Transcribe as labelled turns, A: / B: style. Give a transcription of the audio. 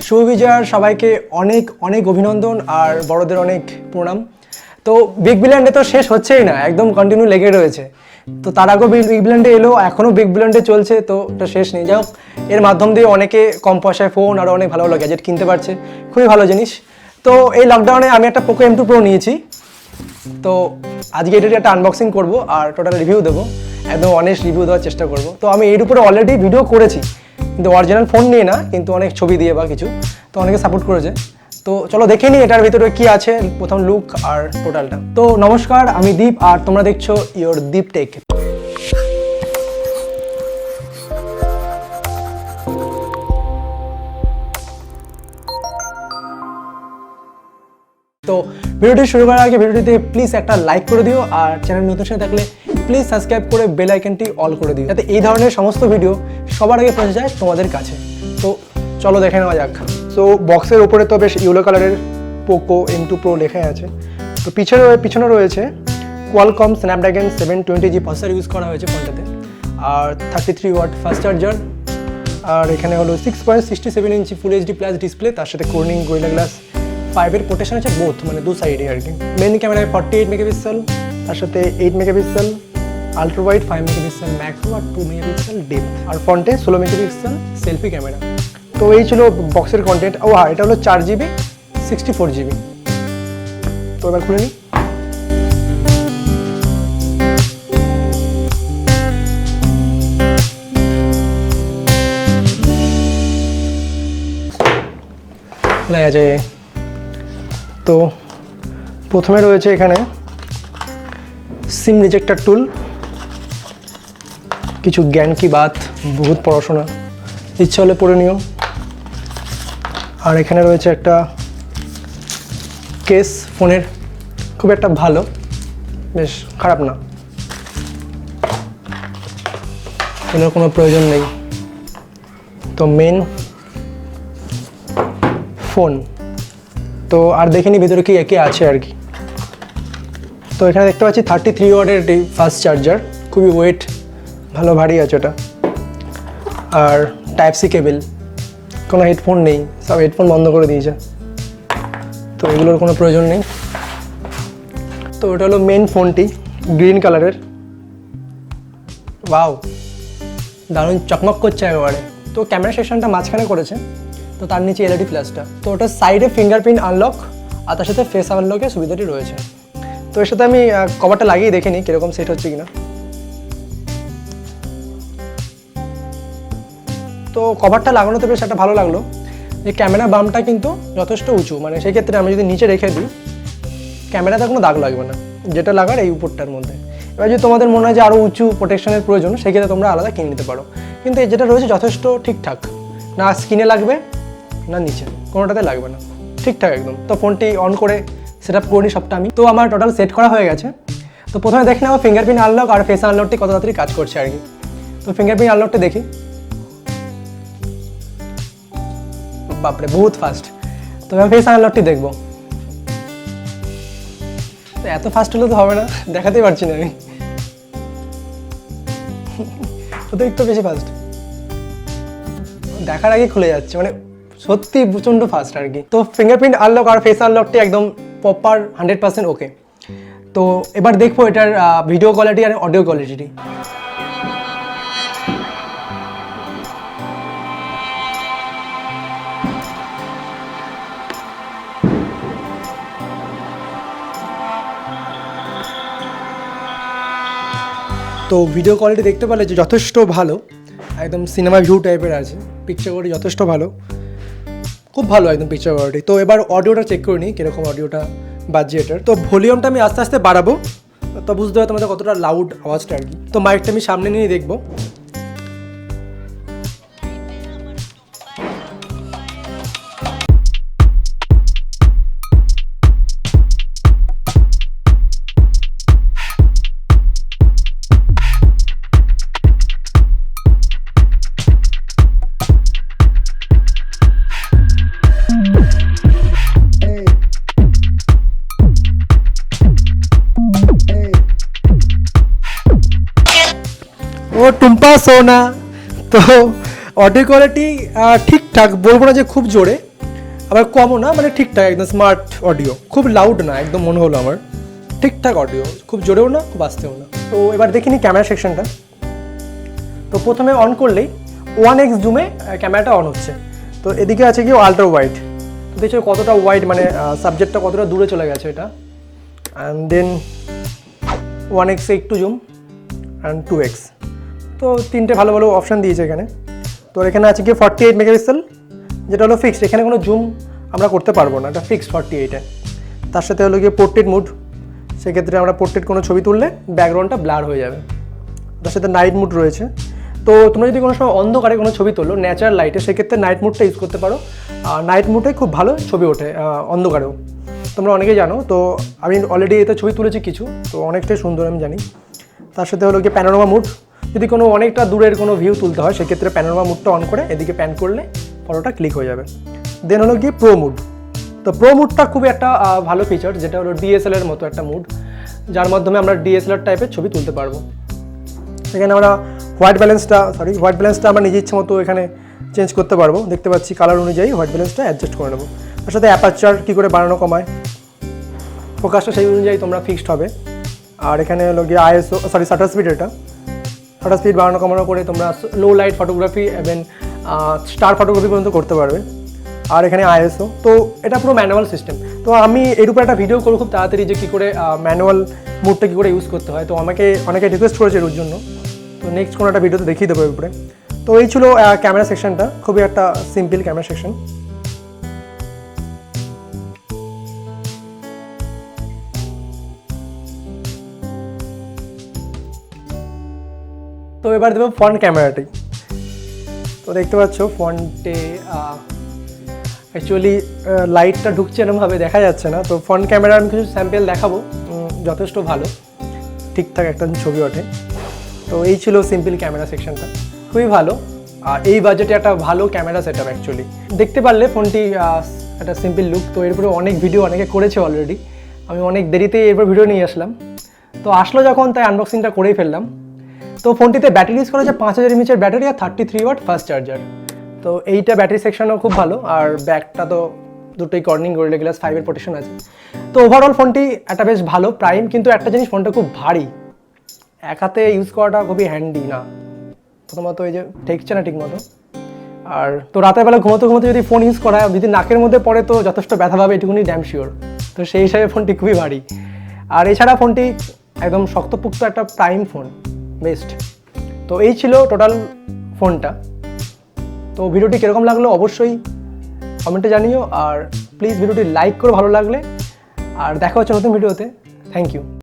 A: শুভ বিজয়ার সবাইকে অনেক অনেক অভিনন্দন আর বড়দের অনেক প্রণাম। তো বিগ বিলিয়ন ডে তো শেষ হচ্ছেই না, একদম কন্টিনিউ লেগে রয়েছে। তো তার আগেও বিগ বিলিয়ন ডে এলো, এখনও বিগ বিলিয়ন ডে চলছে, তো এটা শেষ নেই। যাই হোক, এর মাধ্যম দিয়ে অনেকে কম পয়সায় ফোন আর অনেক ভালো ভালো গ্যাজেট কিনতে পারছে, খুবই ভালো জিনিস। তো এই লকডাউনে আমি একটা পোকো M2 Pro নিয়েছি। তো আজকে এটার একটা আনবক্সিং করব আর টোটাল রিভিউ দেবো, একদম অনেস্ট রিভিউ দেওয়ার চেষ্টা করব। তো আমি এর উপরে অলরেডি ভিডিও করেছি, কিন্তু অরিজিনাল ফোন নিয়ে না, কিন্তু অনেক ছবি দিয়ে বা কিছু, তো অনেকে সাপোর্ট করেছে। তো চলো দেখে নিই এটার ভিতরে কি আছে, প্রথম লুক আর টোটালটা। তো নমস্কার, আমি দীপ আর তোমরা দেখছো ইওর দীপ টেক। তো ভিডিওটি শুরু করার আগে ভিডিওটিতে প্লিজ একটা লাইক করে দিও, আর চ্যানেল নতুন সাথে থাকলে প্লিজ সাবস্ক্রাইব করে বেল আইকনটি অল করে দিও, যাতে এই ধরনের সমস্ত ভিডিও সবার আগে পৌঁছে যায় তোমাদের কাছে। তো চলো দেখে নেওয়া যাক। সো বক্সের উপরে তো বেশ ইয়েলো কালারের পোকো M2 Pro লেখা আছে। তো পিছনে রয়েছে Qualcomm Snapdragon 720G processor use করা হয়েছে ফোনটাতে, আর 33 ওয়াট ফাস্ট চার্জার, আর এখানে হলো 6.67 ইঞ্চি ফুল HD প্লাস ডিসপ্লে, তার সাথে কর্নিং গোরিলা গ্লাস 5-এর প্রোটেকশন আছে বোথ, মানে দু সাইডে আর কি। মেন ক্যামেরায় 48 মেগাপিক্সেল, তার সাথে 8 megapixel ultra wide, 5 megapixel macro আর 2 মেগাপিক্সেল ডেপথ, আর ফ্রন্টে 16 মেগাপিক্সেল সেলফি ক্যামেরা। তো এই ছিল বক্সের কন্টেন্ট। ও হ্যাঁ, এটা হলো 4GB 64GB। তো এবার খুলে নিই। খোলা আছে। তো প্রথমে রয়েছে এখানে সিম রিজেক্টার টুল, কিছু জ্ঞান কি বাত, বহুত পড়াশোনা, ইচ্ছা হলে পড়ে নিও। আর এখানে রয়েছে একটা কেস ফোনের, খুব একটা ভালো, বেশ খারাপ না, এর কোনো প্রয়োজন নেই। তো মেন ফোন, তো আর দেখিনি ভিতরে কি একে আছে আর কি। তো এখানে দেখতে পাচ্ছি 33 ওয়াটের ফাস্ট চার্জার, খুবই ওয়েট, ভালো ভারী আছে ওটা। আর Type-C কেবল, কোনো হেডফোন নেই, সব হেডফোন বন্ধ করে দিয়েছে, তো এগুলোর কোনো প্রয়োজন নেই। তো এটা হলো মেন ফোনটি, গ্রিন কালারের। ওয়াও, দারুণ চকমক করছে একেবারে। তো ক্যামেরা সেকশনটা মাঝখানে করেছে, তো তার নিচে LED ফ্ল্যাশটা। তো ওটার সাইডে ফিঙ্গারপ্রিন্ট আনলক আর তার সাথে ফেস আনলকের সুবিধাটি রয়েছে। তো এর সাথে আমি কভারটা লাগিয়ে দেখে নিই কীরকম সেট হচ্ছে কিনা। তো কভারটা লাগানোতে বেশ একটা ভালো লাগলো, যে ক্যামেরা বামটা কিন্তু যথেষ্ট উঁচু, মানে সেই ক্ষেত্রে আমি যদি নিচে রেখে দিই ক্যামেরাতে কোনো দাগ লাগবে না, যেটা লাগার এই উপরটার মধ্যে। এবার যদি তোমাদের মনে হয় যে আরও উঁচু প্রোটেকশনের প্রয়োজন, সেক্ষেত্রে তোমরা আলাদা কিনে নিতে পারো, কিন্তু যেটা রয়েছে যথেষ্ট ঠিকঠাক, না স্ক্রিনে লাগবে না নিচে, কোনোটাতে লাগবে না, ঠিকঠাক একদম। তো ফোনটি অন করে সেট আপ করিনি সবটা আমি। তো আমার টোটাল সেট করা হয়ে গেছে। তো প্রথমে দেখে নেবো ফিঙ্গারপ্রিন্ট আনলক আর ফেস আনলকটি কত তাড়াতাড়ি কাজ করছে আর কি। তো ফিঙ্গারপ্রিন্ট আনলকটা দেখি, বাপরে বহুত ফাস্ট। তো আমি ফেস আনলকটি দেখবো। তো এত ফাস্ট হলে তো হবে না, দেখাতেই পারছি না আমি, অতিরিক্ত বেশি ফাস্ট, দেখার আগে খুলে যাচ্ছে, মানে সত্যি প্রচণ্ড ফাস্ট আর কি। তো ফিঙ্গারপ্রিন্ট আনলক আর ফেস আনলকটি একদম প্রপার 100% ওকে। তো এবার দেখবো এটার ভিডিও কোয়ালিটি আর অডিও কোয়ালিটি। তো ভিডিও কোয়ালিটি দেখতে পারলে যে যথেষ্ট ভালো, একদম সিনেমা ভিউ টাইপের আছে, পিকচার কোয়ালিটি যথেষ্ট ভালো, খুব ভালো একদম পিকচার কোয়ালিটি। তো এবার অডিওটা চেক করে নিই কীরকম অডিওটা বাজছে এটার। তো ভলিউমটা আমি আস্তে আস্তে বাড়াবো, তো বুঝতে হবে তোমাদের কতটা লাউড আওয়াজটা আর কি। তো মাইকটা আমি সামনে নিয়ে দেখবো। ও টুম্পা সোনা। তো অডিও কোয়ালিটি ঠিকঠাক, বলবো না যে খুব জোরে, আবার কমও না, মানে ঠিকঠাক একদম স্মার্ট অডিও, খুব লাউড না, একদম মনে হলো আমার ঠিকঠাক অডিও, খুব জোরেও না খুব আস্তেও না। তো এবার দেখিনি ক্যামেরা সেকশনটা। তো প্রথমে অন করলেই 1x জুমে ক্যামেরাটা অন হচ্ছে। তো এদিকে আছে কি আল্ট্রা ওয়াইড, তো দেখছো কতটা ওয়াইড, মানে সাবজেক্টটা কতটা দূরে চলে গেছে এটা। অ্যান্ড দেন 1x একটু জুম অ্যান্ড 2x। তো তিনটে ভালো ভালো অপশান দিয়েছে এখানে। তো এখানে আছে কি 48 মেগাপিক্সেল, যেটা হলো ফিক্সড, এখানে কোনো জুম আমরা করতে পারবো না, এটা ফিক্সড 48-এ। তার সাথে হলো গিয়ে পোর্ট্রেট মুড, সেক্ষেত্রে আমরা পোর্ট্রেট কোনো ছবি তুললে ব্যাকগ্রাউন্ডটা ব্লার হয়ে যাবে। তার সাথে নাইট মুড রয়েছে। তো তোমরা যদি কোনো সময় অন্ধকারে কোনো ছবি তোলো ন্যাচারাল লাইটে, সেক্ষেত্রে নাইট মুডটা ইউজ করতে পারো। নাইট মুডে খুব ভালো ছবি ওঠে অন্ধকারেও, তোমরা অনেকেই জানো। তো আমি অলরেডি এতে ছবি তুলেছি কিছু, তো অনেকটাই সুন্দর আমি জানি। তার সাথে হলো গিয়ে প্যানোরামা মুড, যদি কোনো অনেকটা দূরের কোনো ভিউ তুলতে হয় সেক্ষেত্রে প্যানোরামা মুডটা অন করে এদিকে প্যান করলে ফটোটা ক্লিক হয়ে যাবে। দেন হলো গিয়ে প্রো মুড। তো প্রো মুডটা খুবই একটা ভালো ফিচার, যেটা হলো ডিএসএলআর মতো একটা মুড, যার মাধ্যমে আমরা ডিএসএলআর টাইপের ছবি তুলতে পারবো। এখানে আমরা হোয়াইট ব্যালেন্সটা আমরা নিজের ইচ্ছে মতো এখানে চেঞ্জ করতে পারবো। দেখতে পাচ্ছি কালার অনুযায়ী হোয়াইট ব্যালেন্সটা অ্যাডজাস্ট করে নেবো। তার সাথে অ্যাপারচার কী করে বাড়ানো কমায়, ফোকাসটা সেই অনুযায়ী তোমরা ফিক্সড হবে। আর এখানে হলো গিয়ে শাটার স্পিড, এটা শাটার স্পিড বাড়ানো কমানো করে তোমরা লো লাইট ফটোগ্রাফি এবং স্টার ফটোগ্রাফি পর্যন্ত করতে পারবে। আর এখানে আইএসও, তো এটা পুরো ম্যানুয়াল সিস্টেম। তো আমি এর উপরে একটা ভিডিও করবো খুব তাড়াতাড়ি, যে কী করে ম্যানুয়াল মুডটা কী করে ইউজ করতে হয়। তো আমাকে অনেকে রিকোয়েস্ট করেছে এর জন্য, তো নেক্সট কোনো একটা ভিডিওতে দেখিয়ে দেবো এর উপরে। তো এই ছিল ক্যামেরা সেকশনটা, খুবই একটা সিম্পল ক্যামেরা সেকশন। তো এবার দেবো ফ্রন্ট ক্যামেরাটি। তো দেখতে পাচ্ছ ফ্রন্টে অ্যাকচুয়ালি লাইটটা ঢুকছে এরকমভাবে দেখা যাচ্ছে না। তো ফ্রন্ট ক্যামেরা আমি কিছু স্যাম্পেল দেখাবো, যথেষ্ট ভালো, ঠিকঠাক একটা ছবি ওঠে। তো এই ছিল সিম্পল ক্যামেরা সেকশনটা, খুবই ভালো। আর এই বাজেটে একটা ভালো ক্যামেরা সেট আপ অ্যাকচুয়ালি। দেখতে পারলে ফোনটি একটা সিম্পল লুক। তো এরপরে অনেক ভিডিও অনেকে করেছে অলরেডি, আমি অনেক দেরিতে এরপর ভিডিও নিয়ে আসলাম। তো আসলো যখন, তাই আনবক্সিংটা করেই ফেললাম। তো ফোনটিতে ব্যাটারি ইউজ করা হচ্ছে 5000 mAh ব্যাটারি আর 33 ওয়াট ফাস্ট চার্জার। তো এইটা ব্যাটারি সেকশনও খুব ভালো। আর ব্যাকটা তো দুটোই কর্নিং গোরিলা গ্লাস 5-এর প্রোটেকশন আছে। তো ওভারঅল ফোনটি একটা বেশ ভালো প্রাইম, কিন্তু একটা জিনিস, ফোনটা খুব ভারী, এক হাতে ইউজ করাটা খুবই হ্যান্ডি না। প্রথমত এই যে ঠেকছে না ঠিক মতো। আর তো রাতের বেলা ঘুমোতে ঘুমোতে যদি ফোন ইউজ করা হয়, যদি নাকের মধ্যে পড়ে তো যথেষ্ট ব্যথা পাবে, এটুকুনি ড্যাম শিওর। তো সেই হিসাবে ফোনটি খুবই ভারী। আর এছাড়া ফোনটি একদম শক্তপুক্ত একটা প্রাইম ফোন, বেস্ট। তো এই ছিল টোটাল ফোনটা। তো ভিডিওটি কীরকম লাগলো অবশ্যই কমেন্টে জানিও। আর প্লিজ ভিডিওটি লাইক করো ভালো লাগলে। আর দেখা হচ্ছে নতুন ভিডিওতে। Thank you.